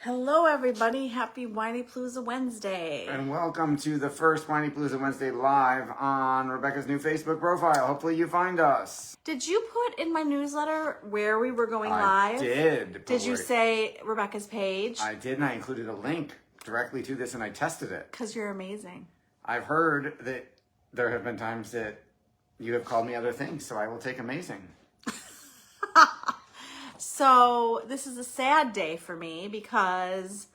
Hello, everybody. Happy Whiny Palooza Wednesday. And welcome to the first Whiny Palooza Wednesday live on Rebecca's new Facebook profile. Hopefully you find us. Did you put in my newsletter where we were going live? I did. Did you say Rebecca's page? I did, and I included a link directly to this, and I tested it. Because you're amazing. I've heard that there have been times that you have called me other things, so I will take amazing. So this is a sad day for me because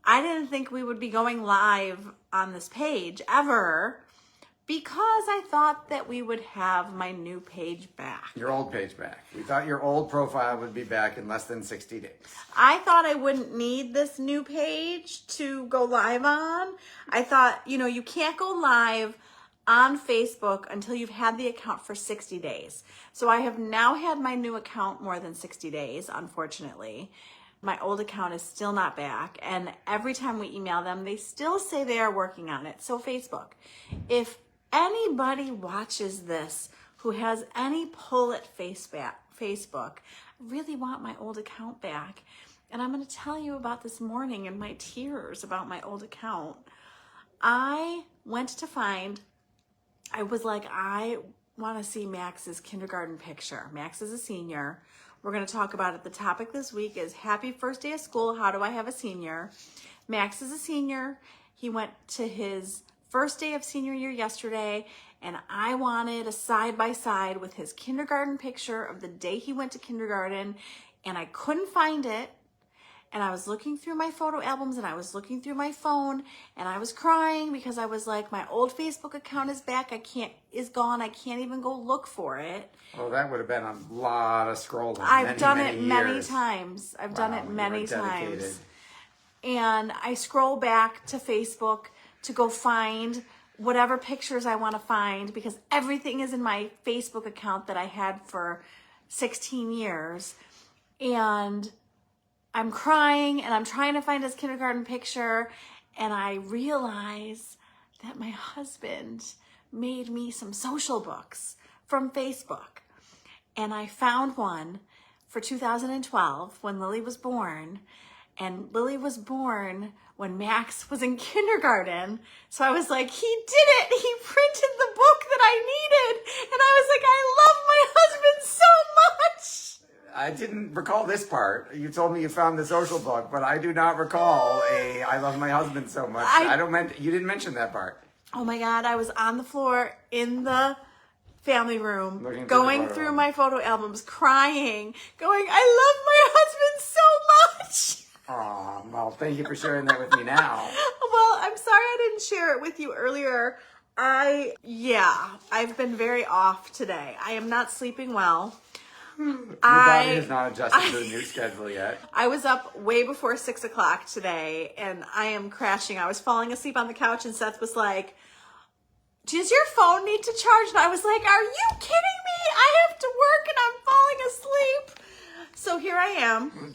I didn't think we would be going live on this page ever because I thought that we would have my new page back. Your old page back. We thought your old profile would be back in less than 60 days. I thought I wouldn't need this new page to go live on. I thought, you can't go live on Facebook until you've had the account for 60 days. So I have now had my new account more than 60 days, unfortunately. My old account is still not back. And every time we email them, they still say they are working on it. So Facebook, if anybody watches this who has any pull at Facebook, I really want my old account back. And I'm going to tell you about this morning and my tears about my old account. I went to find... I was like, I want to see Max's kindergarten picture. Max is a senior. We're going to talk about it. The topic this week is happy first day of school. How do I have a senior? Max is a senior. He went to his first day of senior year yesterday, and I wanted a side-by-side with his kindergarten picture of the day he went to kindergarten, and I couldn't find it. And I was looking through my photo albums and I was looking through my phone and I was crying because I was like, my old Facebook account is back. Is gone. I can't even go look for it. Oh, that would have been a lot of scrolling. I've done it many times. I've done it many times. And I scroll back to Facebook to go find whatever pictures I want to find because everything is in my Facebook account that I had for 16 years. And I'm crying and I'm trying to find his kindergarten picture, and I realize that my husband made me some social books from Facebook. And I found one for 2012 when Lily was born, and Lily was born when Max was in kindergarten. So I was like, he did it. He printed the book that I needed. And I was like, I love my husband so much. I didn't recall this part. You told me you found the social book, but I do not recall I love my husband so much. You didn't mention that part. Oh my God, I was on the floor in the family room, going through my photo albums, crying, going, I love my husband so much. Oh, well, thank you for sharing that with me now. Well, I'm sorry I didn't share it with you earlier. I've been very off today. I am not sleeping well. Your body has not adjusted to the new schedule yet. I was up way before 6 o'clock today, and I am crashing. I was falling asleep on the couch, and Seth was like, does your phone need to charge? And I was like, are you kidding me? I have to work, and I'm falling asleep. So here I am.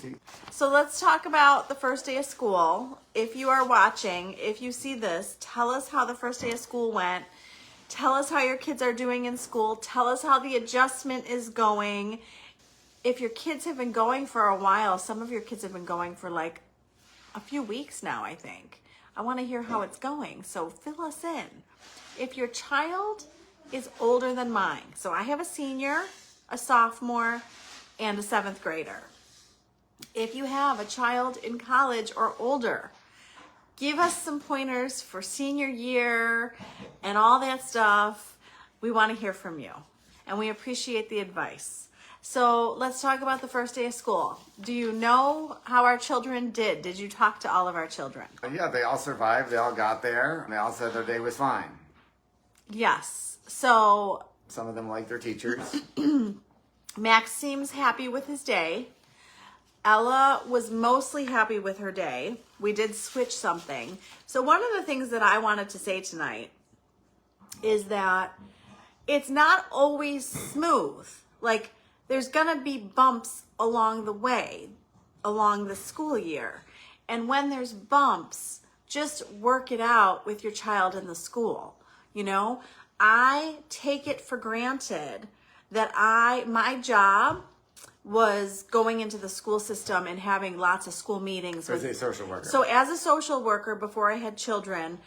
So let's talk about the first day of school. If you are watching, if you see this, tell us how the first day of school went. Tell us how your kids are doing in school. Tell us how the adjustment is going. If your kids have been going for a while, some of your kids have been going for like a few weeks now, I think. I want to hear how it's going. So fill us in. If your child is older than mine, so I have a senior, a sophomore, and a 7th grader. If you have a child in college or older, give us some pointers for senior year and all that stuff. We want to hear from you, and we appreciate the advice. So let's talk about the first day of school. Do you know how our children did? Did you talk to all of our children? Yeah, they all survived. They all got there. And they all said their day was fine. Yes. So some of them like their teachers. Max seems happy with his day. Ella was mostly happy with her day. We did switch something. So one of the things that I wanted to say tonight is that it's not always smooth. Like, there's gonna be bumps along the way, along the school year. And when there's bumps, just work it out with your child in the school. I take it for granted that my job was going into the school system and having lots of school meetings. As a social worker. So as a social worker, before I had children,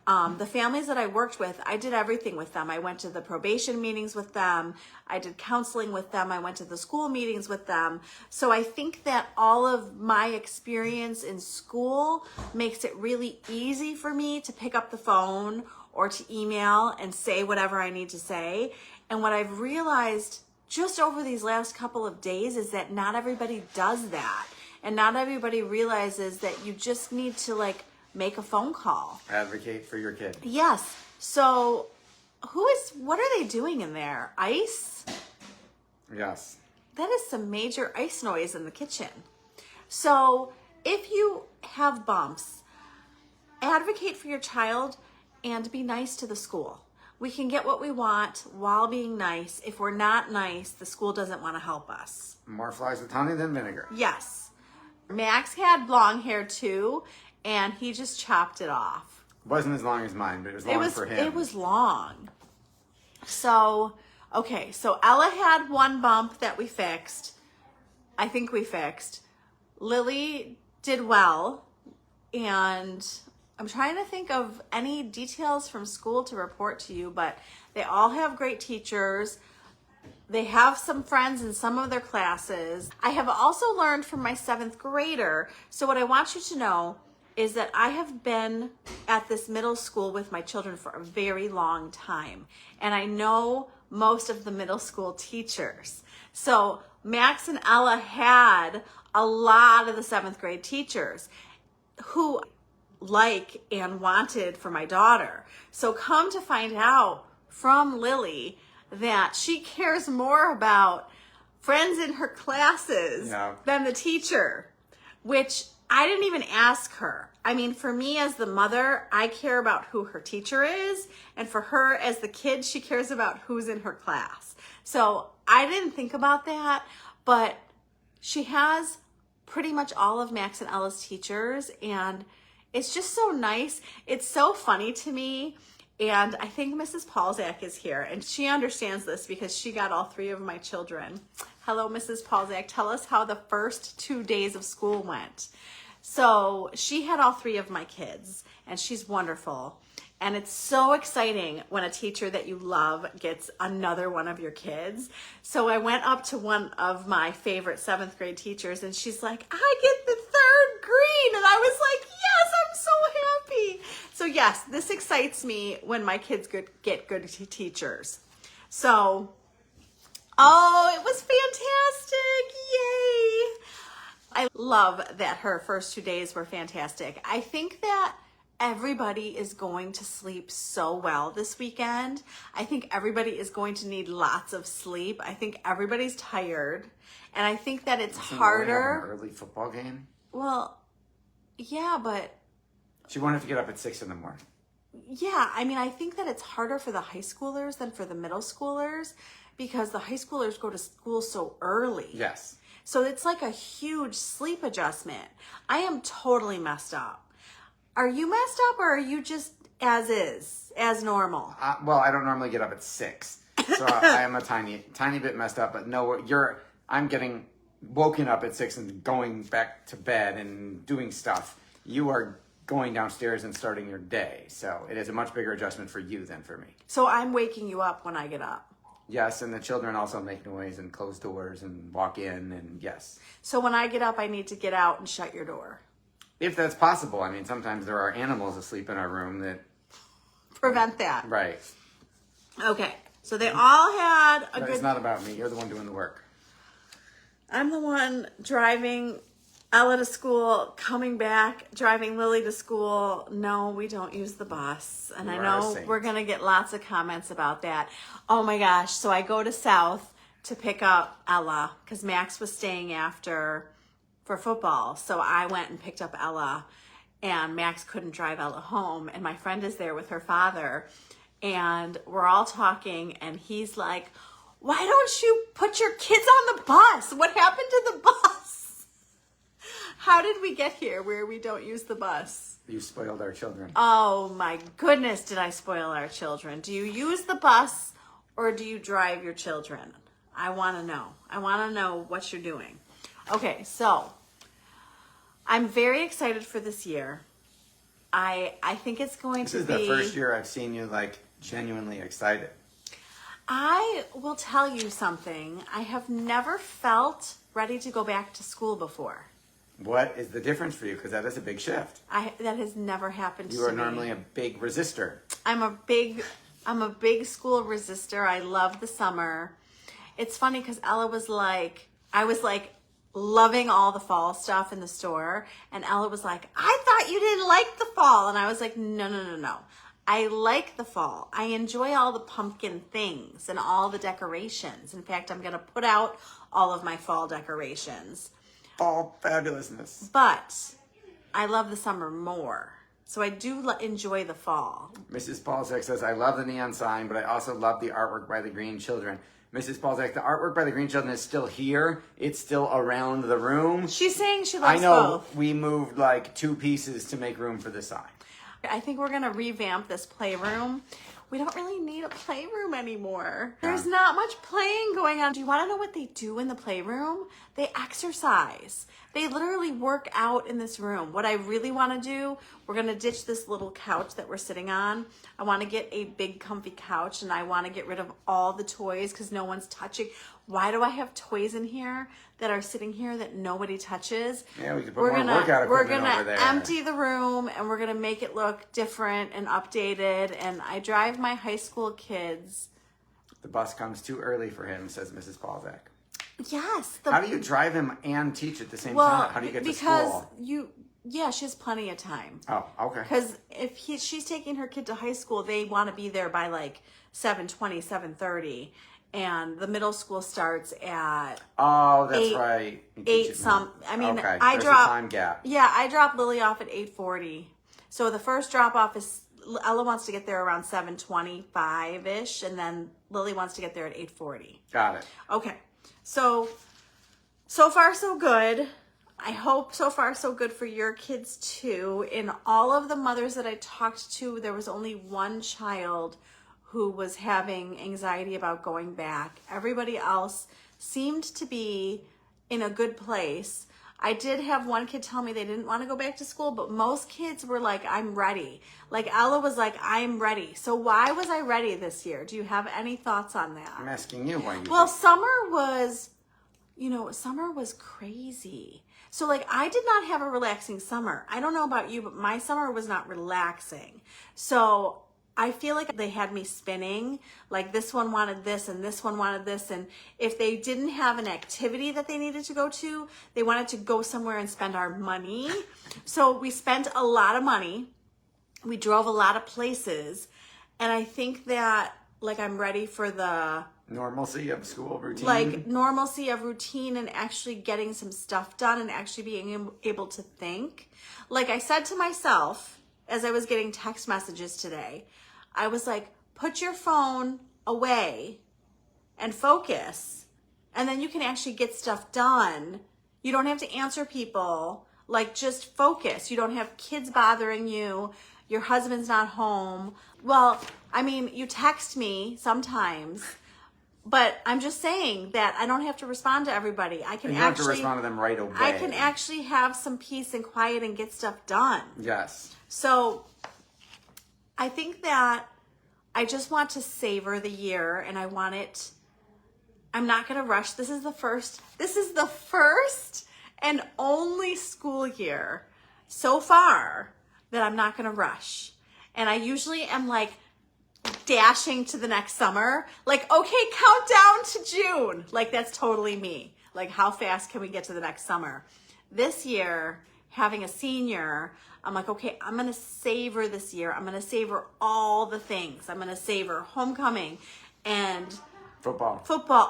the families that I worked with, I did everything with them. I went to the probation meetings with them. I did counseling with them. I went to the school meetings with them. So I think that all of my experience in school makes it really easy for me to pick up the phone or to email and say whatever I need to say. And what I've realized just over these last couple of days is that not everybody does that. And not everybody realizes that you just need to make a phone call. Advocate for your kid. Yes. So what are they doing in there? Ice? Yes. That is some major ice noise in the kitchen. So if you have bumps, advocate for your child and be nice to the school. We can get what we want while being nice. If we're not nice, the school doesn't want to help us. More flies with honey than vinegar. Yes. Max had long hair too, and he just chopped it off. Wasn't as long as mine, but it was long for him. It was long. So, okay, so Ella had one bump that we fixed. I think we fixed. Lily did well, and I'm trying to think of any details from school to report to you, but they all have great teachers. They have some friends in some of their classes. I have also learned from my 7th grader. So what I want you to know is that I have been at this middle school with my children for a very long time. And I know most of the middle school teachers. So Max and Ella had a lot of the 7th grade teachers who like and wanted for my daughter. So come to find out from Lily that she cares more about friends in her classes than the teacher, which I didn't even ask her. I mean, for me as the mother, I care about who her teacher is. And for her as the kid, she cares about who's in her class. So I didn't think about that, but she has pretty much all of Max and Ella's teachers. And it's just so nice. It's so funny to me. And I think Mrs. Paulzak is here, and she understands this because she got all 3 of my children. Hello, Mrs. Paulzak. Tell us how the first 2 days of school went. So she had all 3 of my kids, and she's wonderful. And it's so exciting when a teacher that you love gets another one of your kids. So I went up to one of my favorite 7th grade teachers, and she's like, I get the 3rd green. And I was like, yes, I'm so happy. So yes, this excites me when my kids get good teachers. So, oh, it was fantastic. Yay. I love that her first 2 days were fantastic. I think that everybody is going to sleep so well this weekend. I think everybody is going to need lots of sleep. I think everybody's tired. And I think that it's harder. An early football game? Well, yeah, but she wanted to get up at 6 in the morning. Yeah, I mean, I think that it's harder for the high schoolers than for the middle schoolers because the high schoolers go to school so early. Yes. So it's like a huge sleep adjustment. I am totally messed up. Are you messed up, or are you just as is, as normal? Well, I don't normally get up at 6, so I am a tiny bit messed up. But no, I'm getting woken up at 6 and going back to bed and doing stuff. You are going downstairs and starting your day, so it is a much bigger adjustment for you than for me. So I'm waking you up when I get up. Yes, and the children also make noise and close doors and walk in, and yes. So when I get up, I need to get out and shut your door. If that's possible. I mean, sometimes there are animals asleep in our room that prevent that. Right. Okay. So they all had a good... It's not about me. You're the one doing the work. I'm the one driving Ella to school, coming back, driving Lily to school. No, we don't use the bus. And I know we're going to get lots of comments about that. Oh my gosh. So I go to South to pick up Ella because Max was staying after for football. So I went and picked up Ella, and Max couldn't drive Ella home. And my friend is there with her father, and we're all talking, and he's like, why don't you put your kids on the bus? What happened to the bus? How did we get here where we don't use the bus? You spoiled our children. Oh my goodness, did I spoil our children? Do you use the bus or do you drive your children? I want to know. I want to know what you're doing. Okay, so I'm very excited for this year. I think it's going to be... This is the first year I've seen you, like, genuinely excited. I will tell you something. I have never felt ready to go back to school before. What is the difference for you? Because that is a big shift. That has never happened to me. You are normally a big resistor. I'm a big school resistor. I love the summer. It's funny because Ella was like, I was like loving all the fall stuff in the store. And Ella was like, I thought you didn't like the fall. And I was like, no. I like the fall. I enjoy all the pumpkin things and all the decorations. In fact, I'm going to put out all of my fall decorations. All fabulousness. But I love the summer more. So I do enjoy the fall. Mrs. Paulzek says, I love the neon sign, but I also love the artwork by the Green Children. Mrs. Paulzek, the artwork by the Green Children is still here. It's still around the room. She's saying she likes both. I know both. We moved like 2 pieces to make room for the sign. I think we're going to revamp this playroom. We don't really need a playroom anymore. There's not much playing going on. Do you want to know what they do in the playroom? They exercise. They literally work out in this room. What I really want to do, we're going to ditch this little couch that we're sitting on. I want to get a big comfy couch, and I want to get rid of all the toys because no one's touching. Why do I have toys in here that are sitting here that nobody touches? Yeah, we could put more workout equipment over there. Empty the room, and we're going to make it look different and updated. And I drive my high school kids. The bus comes too early for him, says Mrs. Paulzek. Yes. How do you drive him and teach at the same time? How do you get to school? Yeah, she has plenty of time. Oh, okay. Because if she's taking her kid to high school, they want to be there by like 7:20, 7:30. And the middle school starts at that's right. Okay, there's a time gap. Yeah, I drop Lily off at 8:40. So the first drop off is Ella wants to get there around 7:25-ish, and then Lily wants to get there at 8:40. Got it. Okay. So far so good. I hope so far so good for your kids too. In all of the mothers that I talked to, there was only one child who was having anxiety about going back. Everybody else seemed to be in a good place. I did have one kid tell me they didn't want to go back to school, but most kids were like, I'm ready. Like Ella was like, I'm ready. So why was I ready this year? Do you have any thoughts on that? I'm asking you why you summer was crazy. So like I did not have a relaxing summer. I don't know about you, but my summer was not relaxing. So I feel like they had me spinning, like this one wanted this and this one wanted this. And if they didn't have an activity that they needed to go to, they wanted to go somewhere and spend our money. So we spent a lot of money. We drove a lot of places. And I think that like I'm ready for the normalcy of school routine. Like normalcy of routine and actually getting some stuff done and actually being able to think. Like I said to myself, as I was getting text messages today, I was like, put your phone away and focus, and then you can actually get stuff done. You don't have to answer people. Like, just focus. You don't have kids bothering you. Your husband's not home. Well, I mean, you text me sometimes, but I'm just saying that I don't have to respond to everybody. I can you have to respond to them right away. I can actually have some peace and quiet and get stuff done. Yes. So I think that I just want to savor the year, and I'm not going to rush. This is the first and only school year so far that I'm not going to rush. And I usually am like dashing to the next summer. Like, okay, count down to June. Like, that's totally me. Like, how fast can we get to the next summer? This year, having a senior, I'm like, okay, I'm going to savor this year. I'm going to savor all the things. I'm going to savor homecoming and football.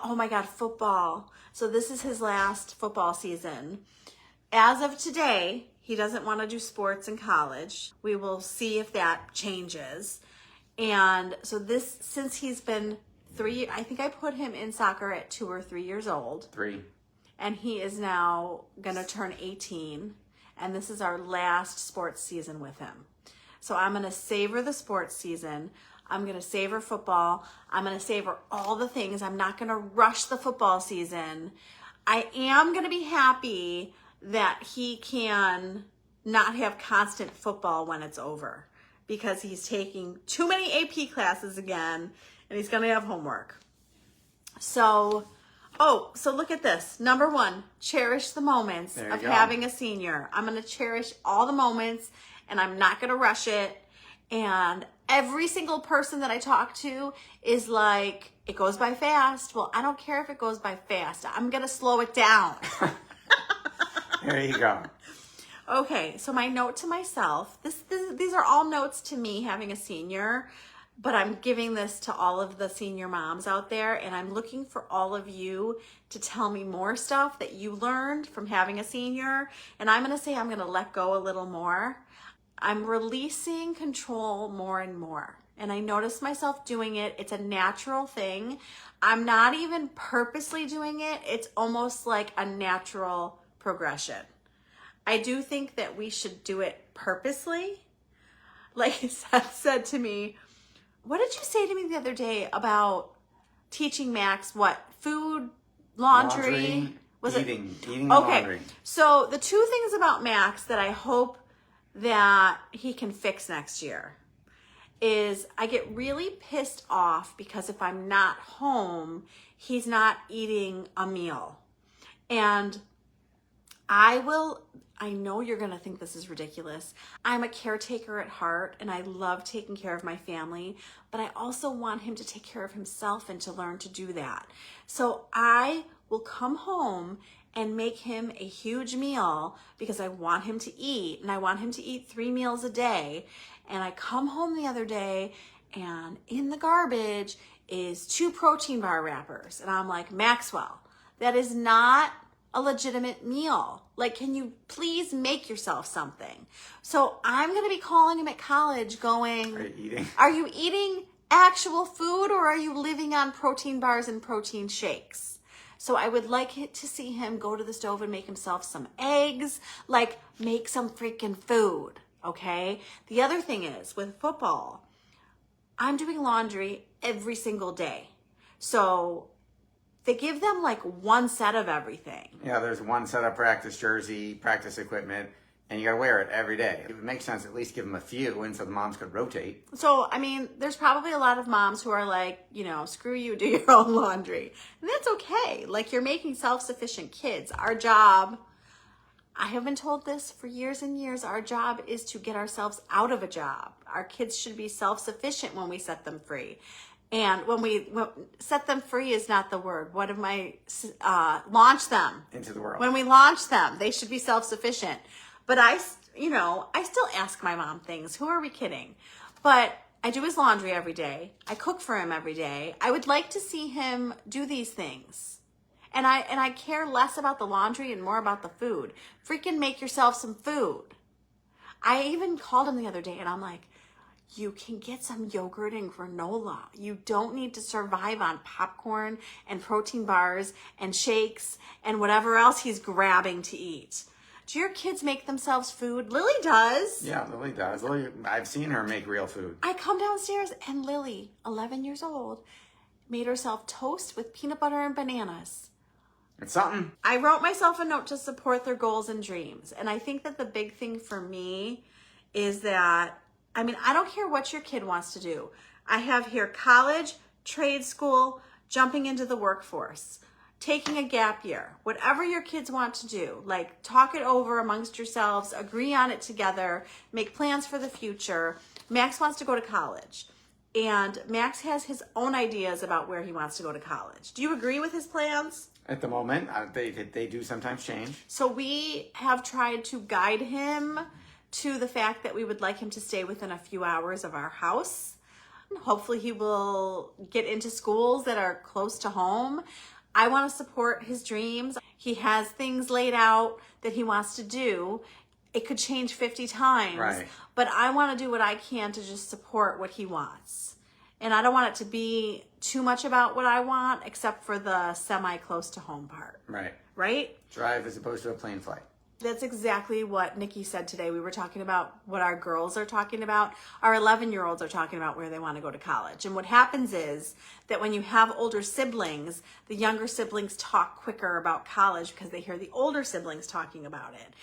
Oh my God, football. So this is his last football season. As of today, he doesn't want to do sports in college. We will see if that changes. And so since he's been 3, I think I put him in soccer at 2 or 3 years old. 3. And he is now going to turn 18. And this is our last sports season with him. So I'm going to savor the sports season. I'm going to savor football. I'm going to savor all the things. I'm not going to rush the football season. I am going to be happy that he can not have constant football when it's over, because he's taking too many AP classes again, and he's going to have homework. So look at this. Number 1, cherish the moments of having a senior. I'm going to cherish all the moments, and I'm not going to rush it. And every single person that I talk to is like, it goes by fast. Well, I don't care if it goes by fast. I'm going to slow it down. There you go. Okay, so my note to myself, these are all notes to me having a senior, but I'm giving this to all of the senior moms out there, and I'm looking for all of you to tell me more stuff that you learned from having a senior, and I'm going to say I'm going to let go a little more. I'm releasing control more and more, and I notice myself doing it. It's a natural thing. I'm not even purposely doing it. It's almost like a natural progression. I do think that we should do it purposely. Like Seth said to me, what did you say to me the other day about teaching Max what? Food, laundry? Eating Okay. laundry. So the 2 things about Max that I hope that he can fix next year is I get really pissed off because if I'm not home, he's not eating a meal. And I know you're going to think this is ridiculous. I'm a caretaker at heart, and I love taking care of my family, but I also want him to take care of himself and to learn to do that. So I will come home and make him a huge meal because I want him to eat, and I want him to eat 3 meals a day. And I come home the other day, and in the garbage is 2 protein bar wrappers. And I'm like, Maxwell, that is not a legitimate meal. Like, can you please make yourself something? So I'm going to be calling him at college going, are you eating actual food, or are you living on protein bars and protein shakes? So I would like to see him go to the stove and make himself some eggs, like make some freaking food. Okay. The other thing is with football, I'm doing laundry every single day. So they give them like 1 set of everything. Yeah, there's 1 set of practice jersey, practice equipment, and you got to wear it every day. It would make sense to at least give them a few, and so the moms could rotate. So, I mean, there's probably a lot of moms who are like, screw you, do your own laundry. And that's okay. Like, you're making self-sufficient kids. Our job, I have been told this for years and years, our job is to get ourselves out of a job. Our kids should be self-sufficient when we set them free. And when set them free is not the word. What am I, launch them into the world. When we launch them, they should be self-sufficient. But I still ask my mom things. Who are we kidding? But I do his laundry every day. I cook for him every day. I would like to see him do these things. And I care less about the laundry and more about the food. Freaking make yourself some food. I even called him the other day and I'm like, you can get some yogurt and granola. You don't need to survive on popcorn and protein bars and shakes and whatever else he's grabbing to eat. Do your kids make themselves food? Lily does. Yeah, Lily does. I've seen her make real food. I come downstairs and Lily, 11 years old, made herself toast with peanut butter and bananas. It's something. I wrote myself a note to support their goals and dreams. And I think that the big thing for me is that, I don't care what your kid wants to do. I have here college, trade school, jumping into the workforce, taking a gap year, whatever your kids want to do, like talk it over amongst yourselves, agree on it together, make plans for the future. Max wants to go to college, and Max has his own ideas about where he wants to go to college. Do you agree with his plans? At the moment, they do sometimes change. So we have tried to guide him to the fact that we would like him to stay within a few hours of our house. Hopefully he will get into schools that are close to home. I want to support his dreams. He has things laid out that he wants to do. It could change 50 times, right, but I want to do what I can to just support what he wants. And I don't want it to be too much about what I want, except for the semi-close to home part. Right. Right? Drive as opposed to a plane flight. That's exactly what Nikki said today. We were talking about what our girls are talking about. Our 11-year-olds are talking about where they want to go to college. And what happens is that when you have older siblings, the younger siblings talk quicker about college because they hear the older siblings talking about it.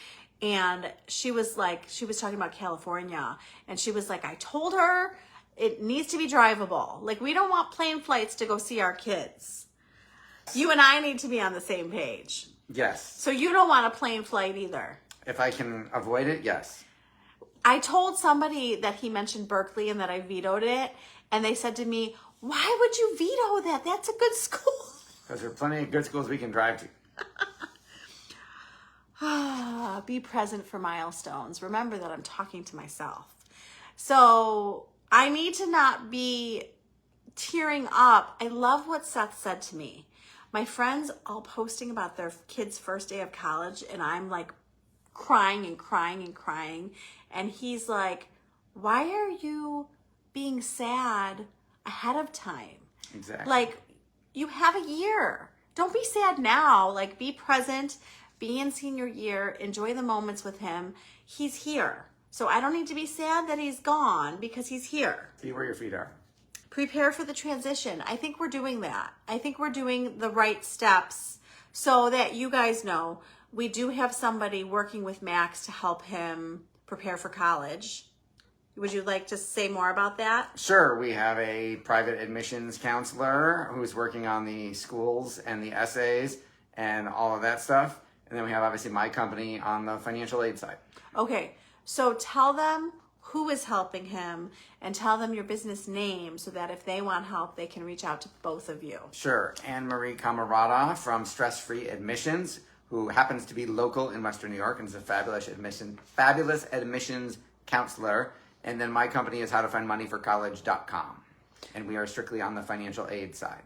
And she was talking about California, and she was like, I told her it needs to be drivable. Like, we don't want plane flights to go see our kids. You and I need to be on the same page. Yes. So you don't want a plane flight either. If I can avoid it, yes. I told somebody that he mentioned Berkeley and that I vetoed it, and they said to me, why would you veto that? That's a good school. Because there are plenty of good schools we can drive to. Be present for milestones. Remember that I'm talking to myself. So I need to not be tearing up. I love what Seth said to me. My friends all posting about their kids' first day of college, and I'm like crying and crying and crying. And he's like, why are you being sad ahead of time? Exactly. Like, you have a year. Don't be sad now. Like, be present, be in senior year, enjoy the moments with him. He's here. So I don't need to be sad that he's gone because he's here. See where your feet are. Prepare for the transition. I think we're doing that. I think we're doing the right steps so that you guys know we do have somebody working with Max to help him prepare for college. Would you like to say more about that? Sure. We have a private admissions counselor who's working on the schools and the essays and all of that stuff. And then we have obviously my company on the financial aid side. Okay. So tell them who is helping him and tell them your business name so that if they want help, they can reach out to both of you. Sure. Anne-Marie Camarada from Stress Free Admissions, who happens to be local in Western New York and is a fabulous admissions counselor. And then my company is howtofindmoneyforcollege.com. And we are strictly on the financial aid side.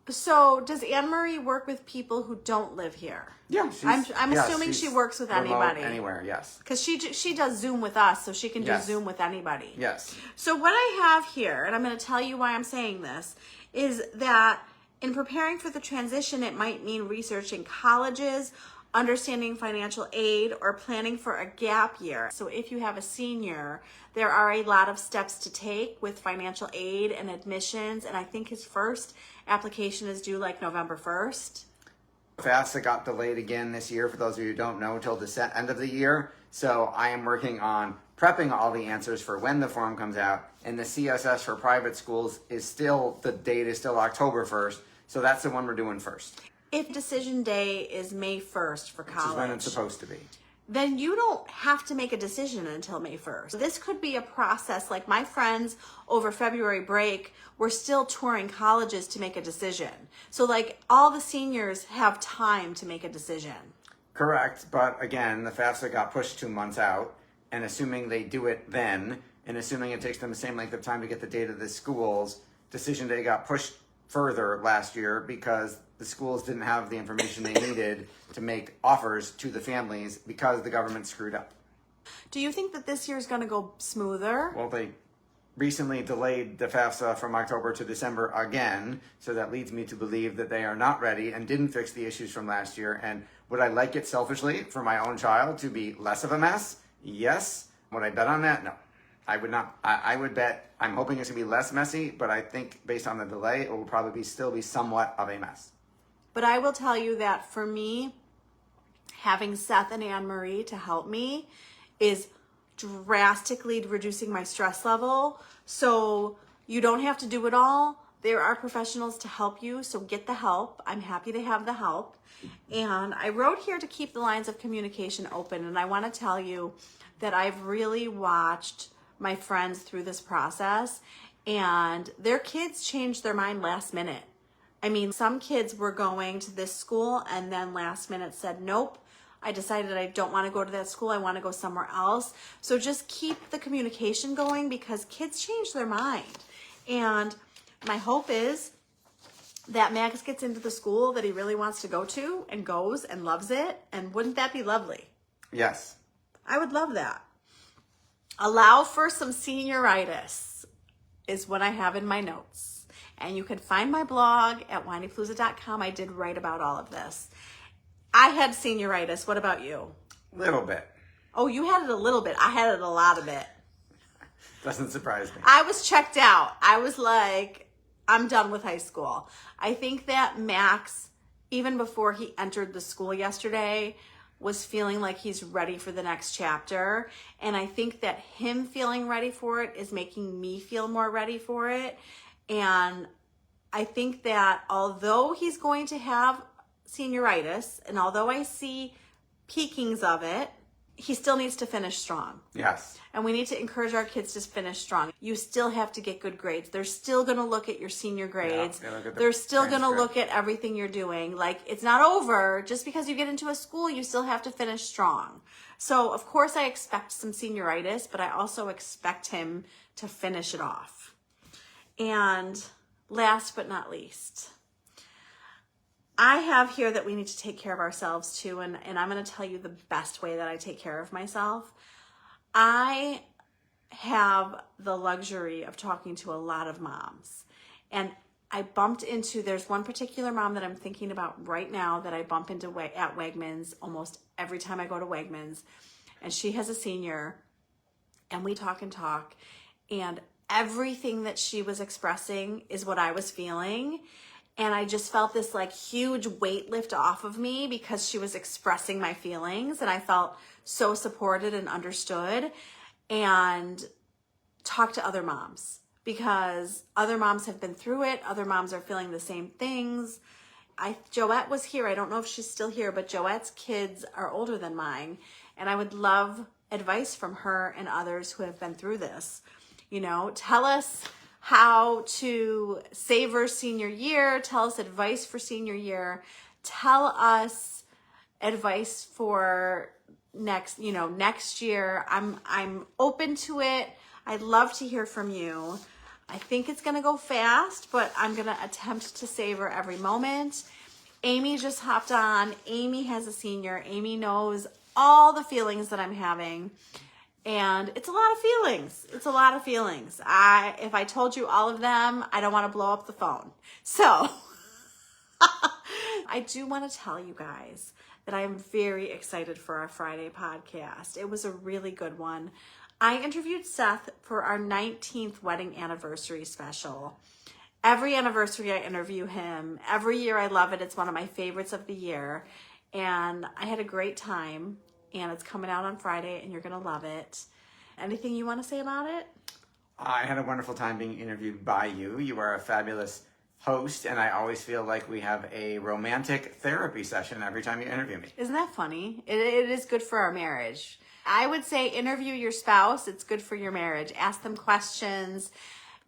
So does Anne-Marie work with people who don't live here? Yeah. I'm assuming she works with anybody. Anywhere, yes. Because she does Zoom with us, so she can do Zoom with anybody. Yes. So what I have here, and I'm going to tell you why I'm saying this, is that in preparing for the transition, it might mean researching colleges, understanding financial aid, or planning for a gap year. So if you have a senior, there are a lot of steps to take with financial aid and admissions, and I think his first application is due like November 1st. FAFSA got delayed again this year, for those of you who don't know, till the end of the year. So I am working on prepping all the answers for when the form comes out. And the CSS for private schools is still, the date is still October 1st. So that's the one we're doing first. If decision day is May 1st for college, which is when it's supposed to be, then you don't have to make a decision until May 1st. This could be a process. Like my friends over February break were still touring colleges to make a decision. So like all the seniors have time to make a decision. Correct. But again, the FAFSA got pushed 2 months out, and assuming they do it then, and assuming it takes them the same length of time to get the data to the schools, decision day got pushed further last year because the schools didn't have the information they needed to make offers to the families because the government screwed up. Do you think that this year is going to go smoother? Well, they recently delayed the FAFSA from October to December again, so that leads me to believe that they are not ready and didn't fix the issues from last year. And would I like it selfishly for my own child to be less of a mess? Yes. Would I bet on that? No. I would not. I would bet, I'm hoping it's going to be less messy, but I think based on the delay, it will probably still be somewhat of a mess. But I will tell you that for me, having Seth and Anne-Marie to help me is drastically reducing my stress level. So you don't have to do it all. There are professionals to help you, so get the help. I'm happy to have the help. And I wrote here to keep the lines of communication open. And I want to tell you that I've really watched my friends through this process, and their kids changed their mind last minute. I mean, some kids were going to this school and then last minute said, nope, I decided I don't want to go to that school. I want to go somewhere else. So just keep the communication going because kids change their mind. And my hope is that Max gets into the school that he really wants to go to and goes and loves it. And wouldn't that be lovely? Yes. I would love that. Allow for some senioritis is what I have in my notes. And you can find my blog at whinypalooza.com. I did write about all of this. I had senioritis. What about you? Little bit. Oh, you had it a little bit. I had it a lot of it. Doesn't surprise me. I was checked out. I was like, I'm done with high school. I think that Max, even before he entered the school yesterday, was feeling like he's ready for the next chapter. And I think that him feeling ready for it is making me feel more ready for it. And I think that although he's going to have senioritis, and although I see peakings of it, he still needs to finish strong. Yes. And we need to encourage our kids to finish strong. You still have to get good grades. They're still going to look at your senior grades. Yeah, they're still going to look at everything you're doing. Like, it's not over. Just because you get into a school, you still have to finish strong. So, of course, I expect some senioritis, but I also expect him to finish it off. And last but not least, I have here that we need to take care of ourselves too, and I'm going to tell you the best way that I take care of myself. I have the luxury of talking to a lot of moms, and I bumped into, there's one particular mom that I'm thinking about right now that I bump into at Wegmans almost every time I go to Wegmans, and she has a senior, and we talk, and everything that she was expressing is what I was feeling. And I just felt this like huge weight lift off of me because she was expressing my feelings, and I felt so supported and understood. And talk to other moms, because other moms have been through it. Other moms are feeling the same things. Joette was here. I don't know if she's still here, but Joette's kids are older than mine. And I would love advice from her and others who have been through this. You know, tell us how to savor senior year. Tell us advice for senior year. Tell us advice for next year. I'm open to it. I'd love to hear from you. I think it's going to go fast, but I'm going to attempt to savor every moment. Amy just hopped on. Amy has a senior. Amy knows all the feelings that I'm having. And it's a lot of feelings. It's a lot of feelings. If I told you all of them, I don't want to blow up the phone. So I do want to tell you guys that I am very excited for our Friday podcast. It was a really good one. I interviewed Seth for our 19th wedding anniversary special. Every anniversary I interview him. Every year I love it. It's one of my favorites of the year. And I had a great time. And it's coming out on Friday, and you're going to love it. Anything you want to say about it? I had a wonderful time being interviewed by you. You are a fabulous host, and I always feel like we have a romantic therapy session every time you interview me. Isn't that funny? It is good for our marriage. I would say interview your spouse. It's good for your marriage. Ask them questions.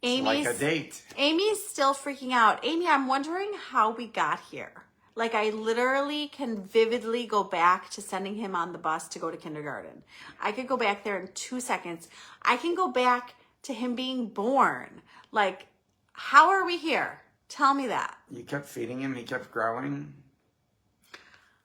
Like a date. Amy's still freaking out. Amy, I'm wondering how we got here. Like, I literally can vividly go back to sending him on the bus to go to kindergarten. I could go back there in 2 seconds. I can go back to him being born. Like, how are we here? Tell me that. You kept feeding him. He kept growing.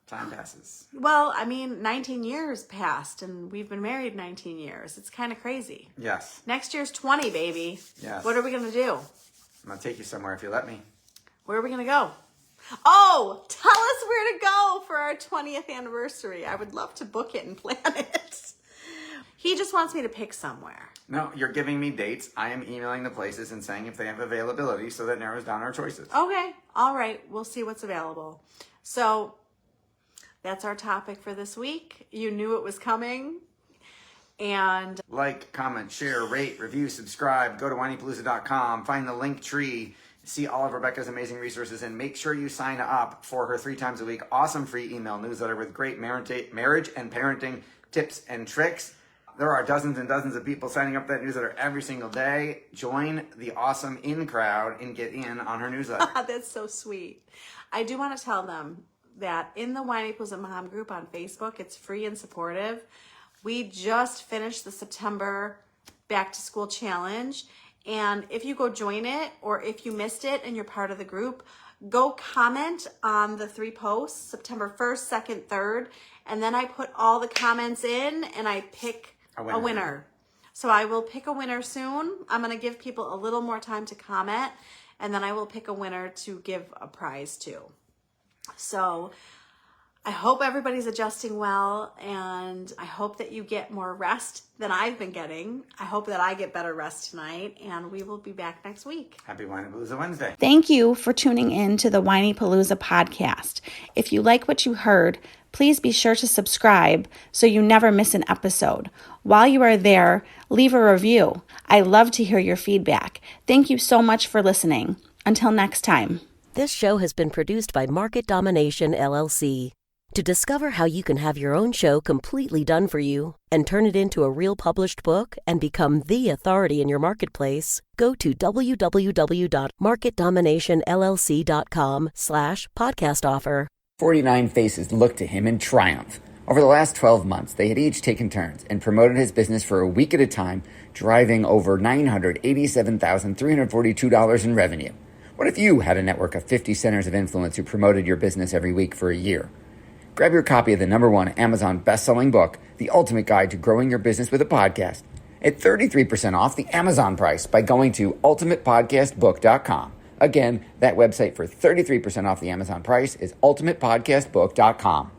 Time passes. Well, I mean, 19 years passed, and we've been married 19 years. It's kind of crazy. Yes. Next year's 20, baby. Yes. What are we going to do? I'm going to take you somewhere if you let me. Where are we going to go? Oh, tell us where to go for our 20th anniversary. I would love to book it and plan it. He just wants me to pick somewhere. No, you're giving me dates. I am emailing the places and saying if they have availability, so that narrows down our choices. Okay. All right. We'll see what's available. So that's our topic for this week. You knew it was coming. And like, comment, share, rate, review, subscribe. Go to whinypalooza.com. Find the link tree. See all of Rebecca's amazing resources, and make sure you sign up for her 3 times a week awesome free email newsletter with great marriage and parenting tips and tricks. There are dozens and dozens of people signing up for that newsletter every single day. Join the awesome in crowd and get in on her newsletter. That's so sweet. I do want to tell them that in the Whiny Palooza Mom group on Facebook, it's free and supportive. We just finished the September back to school challenge. And if you go join it, or if you missed it and you're part of the group, go comment on the 3 posts, September 1st, 2nd, 3rd, and then I put all the comments in and I pick a winner. So I will pick a winner soon. I'm going to give people a little more time to comment, and then I will pick a winner to give a prize to. So I hope everybody's adjusting well, and I hope that you get more rest than I've been getting. I hope that I get better rest tonight, and we will be back next week. Happy Winey-Palooza Wednesday. Thank you for tuning in to the Winey-Palooza podcast. If you like what you heard, please be sure to subscribe so you never miss an episode. While you are there, leave a review. I love to hear your feedback. Thank you so much for listening. Until next time. This show has been produced by Market Domination, LLC. To discover how you can have your own show completely done for you and turn it into a real published book and become the authority in your marketplace, go to www.marketdominationllc.com/podcast offer. 49 faces looked to him in triumph. Over the last 12 months, they had each taken turns and promoted his business for a week at a time, driving over $987,342 in revenue. What if you had a network of 50 centers of influence who promoted your business every week for a year? Grab your copy of the #1 Amazon best-selling book, The Ultimate Guide to Growing Your Business with a Podcast, at 33% off the Amazon price by going to ultimatepodcastbook.com. Again, that website for 33% off the Amazon price is ultimatepodcastbook.com.